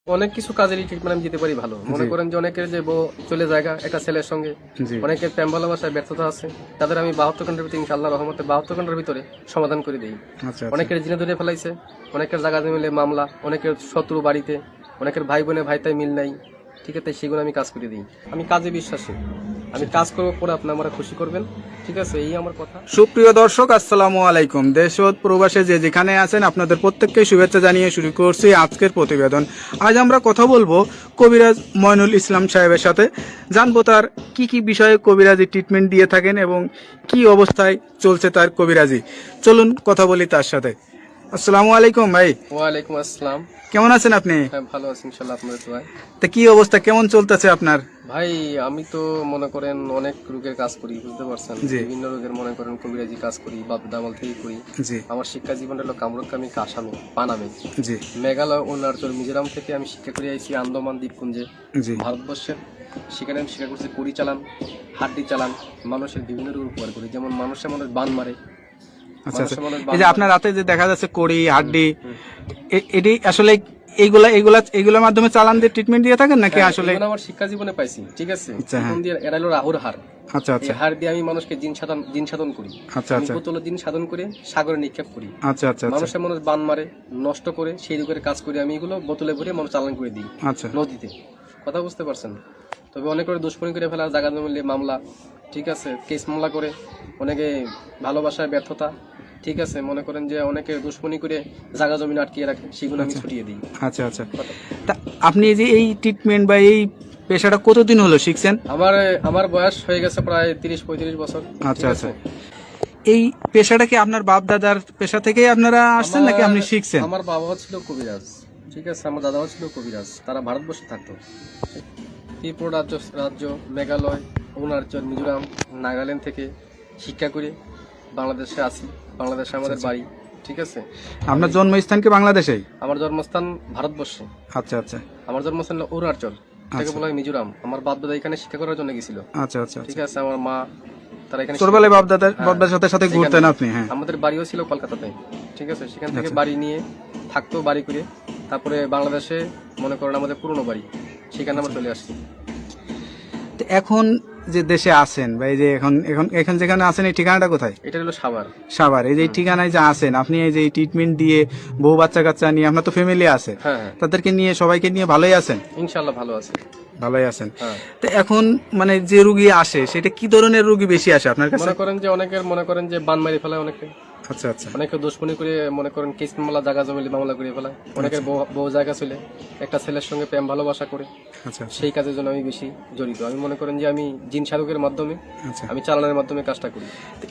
অনেক কিছু কাজের ট্রিটমেন্ট আমি দিতে পারি ভালো। মনে করেন যে অনেকের যে বউ চলে জায়গা একটা ছেলের সঙ্গে, অনেকের প্রেম ভালোবাসায় ব্যর্থতা আছে, তাদের আমি 72 ঘন্টার ভিতরে ইনশাআল্লাহ রহমতে 72 ঘন্টার ভিতরে সমাধান করে দিই। অনেকের জিনে ধরে ফেলাইছে, অনেকের জায়গা মিলে মামলা, অনেকের শত্রু বাড়িতে, অনেকের ভাই বোনে ভাইতাই মিল নাই, ঠিক আছে, সেগুলো আমি কাজ করে দিই। আমি কাজে বিশ্বাসী, আমি কাজ করবো পরে আপনি আমার খুশি করবেন, ঠিক আছে, এই আমার কথা। সুপ্রিয় দর্শক, আসসালামু আলাইকুম। দেশ ও প্রবাসে যে যেখানে আছেন আপনাদের প্রত্যেককে শুভেচ্ছা জানিয়ে শুরু করছি আজকের প্রতিবেদন। আজ আমরা কথা বলবো কবিরাজ ময়নুল ইসলাম সাহেবের সাথে। জানবো তার কি কি বিষয়ে কবিরাজি ট্রিটমেন্ট দিয়ে থাকেন এবং কি অবস্থায় চলছে তার কবিরাজি। চলুন কথা বলি তার সাথে। আসসালামু আলাইকুম ভাই। ওয়ালাইকুম আসসালাম। কেমন আছেন আপনি? হ্যাঁ, ভালো আছি ইনশাআল্লাহ, আপনাদের দোয়ায়। তা কি অবস্থা, কেমন চলতেছে আপনার? ভাই আমি তো মনে করেন অনেক রোগের কাজ করি, বুঝতে পারছেন, বিভিন্ন রোগের মনে করেন কবিরাজি কাজ করি, বাপ দামাল থেকে করি। আমার শিক্ষা জীবন হলো কামরুকামি আসামে পানামে, মেঘালয়, অরুণাচল, মিজোরাম থেকে আমি শিক্ষা করে আইছি আন্দামান দ্বীপপুঞ্জে, ভারতবর্ষের। সেখানে আমি শিক্ষা করছি কড়ি চালান, হাড্ডি চালান, মানুষের বিভিন্ন রোগ উপকার করি, যেমন মানুষের মনে বান মারে। আচ্ছা, এই যে আপনার রাতে যে দেখা যাচ্ছে কড়ি হাড্ডি, এটি আসলে এইগুলোর মাধ্যমে চালান দিয়ে ট্রিটমেন্ট দিয়ে থাকেন নাকি? আসলে আমার শিক্ষা জীবনে পাইছি, ঠিক আছে, এরা হলো রাহুর হার। আচ্ছা আচ্ছা, হার দিয়ে আমি মানুষকে জিন সাধন করি। আচ্ছা আচ্ছা, বোতল জিন সাধন করে সাগরে নিক্ষেপ করি। আচ্ছা আচ্ছা, মানুষের মানুষ বান মারে, নষ্ট করে, সেই রোগের কাজ করে আমি এগুলো বোতলে ভরে মানুষ চালান করে দিই। আচ্ছা, নদীতে, কথা বুঝতে পারছেন। তবে অনেক করে দুষ্কর্মী করে ফেলা, জায়গা জমিলে মামলা, ঠিক আছে, কেস মামলা করে, অনেকে ভালোবাসায় ব্যর্থতা, ঠিক আছে, মনে করেন যে অনেকে দুশ্মনী করে জায়গা জমি আটকিয়ে রাখে, সেগুলো আমি ছুটিয়ে দিই। আচ্ছা আচ্ছা, তা আপনি যে এই ট্রিটমেন্ট বা এই পেশাটা কতদিন হলো শিখছেন? আমার বয়স হয়ে গেছে প্রায় 30-35 বছর। আচ্ছা আচ্ছা, এই পেশাটা কি আপনার বাপ দাদার পেশা থেকেই আপনারা আসছেন নাকি আপনি শিখছেন? আমার বাবা ছিল কবিরাজ, ঠিক আছে, আমার দাদাও ছিল কবিরাজ, তারা ভারতবর্ষে থাকতো। ত্রিপুরা রাজ্য, মেঘালয়, অরুণাচল, মিজোরাম, নাগাল্যান্ড থেকে শিক্ষা করে বাংলাদেশে আসি। বাংলাদেশে আমাদের বাড়ি, ঠিক আছে। আপনার জন্মস্থান কি বাংলাদেশেই? আমার জন্মস্থান ভারতবর্ষে। আচ্ছা আচ্ছা, আমার জন্মস্থান হলো অরুণাচল, এটাকে বলা হয় মিজোরাম। আমার বাপ দাদা এখানে শিক্ষা করার জন্য গেছিল। আচ্ছা আচ্ছা, ঠিক আছে, আমার মা তারা এখানে ছোটবেলায় বাপ দাদার সাথে ঘুরতেন আপনি? হ্যাঁ, আমাদের বাড়িও ছিল কলকাতাতে, ঠিক আছে, সেখান থেকে বাড়ি নিয়ে থাকতো, বাড়ি করে তারপরে বাংলাদেশে মনে করেন আমাদের পুরনো বাড়ি, সেখানে আমরা চলে আসছি। এখন যে দেশে আছেন বা এই যে এখন যেখানে আছেন, এই ঠিকানাটা কোথায়? এটা হলো সাভার। সাভার, এই যে ঠিকানায় যে আছেন আপনি, এই যে ট্রিটমেন্ট দিয়ে বউ বাচ্চা কাচ্চা নিয়ে, আপনার তো ফ্যামিলি আছে, তাদেরকে নিয়ে সবাইকে নিয়ে ভালোই আছেন? ইনশাআল্লাহ ভালো আছে, ভালোই আছেন। তো এখন মানে যে রোগী আসে, সেটা কি ধরনের রোগী বেশি আসে আপনার কাছে? মনে করেন যে অনেকের মনে করেন যে বান মারি ফেলায়, অনেকে, আচ্ছা আচ্ছা, অনেকে দুশ্মনী করে মনে করেন কেস মামলা, জায়গা জমিলে মামলা করে ফেলায়, অনেকের বউ জায়গা ছিল, একটা ছেলের সঙ্গে প্রেম ভালোবাসা করে, আচ্ছা, সেই কাজের জন্য আমি বেশি জড়িত। আমি মনে করেন যে আমি জিন সাধকের মাধ্যমে, আমি চালানোর মাধ্যমে কাজটা করি।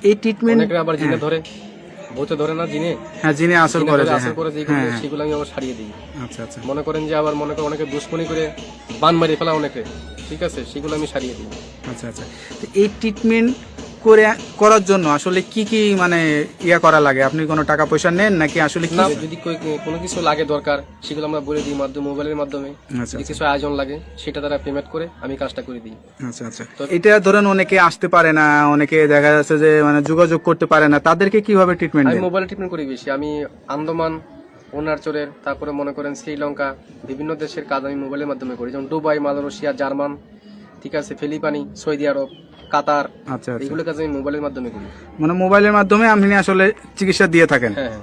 এই ট্রিটমেন্ট অনেকে আবার জিনে ধরে, ভূতে ধরে না, জিনে, হ্যাঁ, জিনে আসর করে সেগুলো আমি আবার ছাড়িয়ে দিই। আচ্ছা আচ্ছা, মনে করেন যে আবার মনে করেন অনেকে দুশ্মনী করে বান মারি ফেলা অনেকে, ঠিক আছে, সেগুলো আমি ছাড়িয়ে দিই। আচ্ছা আচ্ছা, তো এই ট্রিটমেন্ট করার জন্য আসলে কি কি মানে করা লাগে? আপনি কোনো টাকা পয়সা নেন নাকি আসলে? না, যদি কোনো কিছু লাগে দরকার, সেগুলো আমরা বলে দিই মোবাইলের মাধ্যমে। যদি কিছু আয়োজন লাগে, সেটা তারা পেমেন্ট করে আমি কাজটা করে দিই। আচ্ছা আচ্ছা, এটা ধরেন অনেকে আসতে পারে না, অনেকে দেখা যাচ্ছে যে মানে যোগাযোগ করতে পারে না, তাদেরকে কিভাবে ট্রিটমেন্ট? আমি মোবাইলে ট্রিটমেন্ট করি বেশি। আমি আন্দামান, অরুণাচলের, তারপরে মনে করেন শ্রীলঙ্কা, বিভিন্ন দেশের কাজ আমি মোবাইলের মাধ্যমে করি, যেমন দুবাই, মালয়েশিয়া, জার্মান, ঠিক আছে, ফিলিপাইনি, সৌদি আরব, কাতার, আচ্ছা, এগুলো কাজ আমি মোবাইলের মাধ্যমে করি। মানে মোবাইলের মাধ্যমে আপনি আসলে চিকিৎসা দিয়ে থাকেন? হ্যাঁ।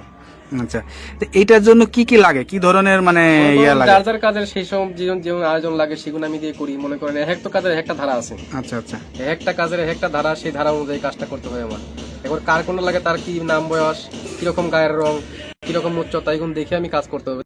আচ্ছা, তো এইটার জন্য কি কি লাগে, কি ধরনের মানে যার যার কাজের সেই সব যেমন আয়োজন লাগে, সেগুলো আমি দিয়ে করি। মনে করেন এক কাজের একটা ধারা আছে। আচ্ছা আচ্ছা, একটা কাজের একটা ধারা, সেই ধারা অনুযায়ী কাজটা করতে হয় আমার। এবার কার কোনটা লাগে, তার কি নাম, বয়স, কিরকম গায়ের রং, কিরকম উচ্চতা, এগুলো দেখে আমি কাজ করতে হবে।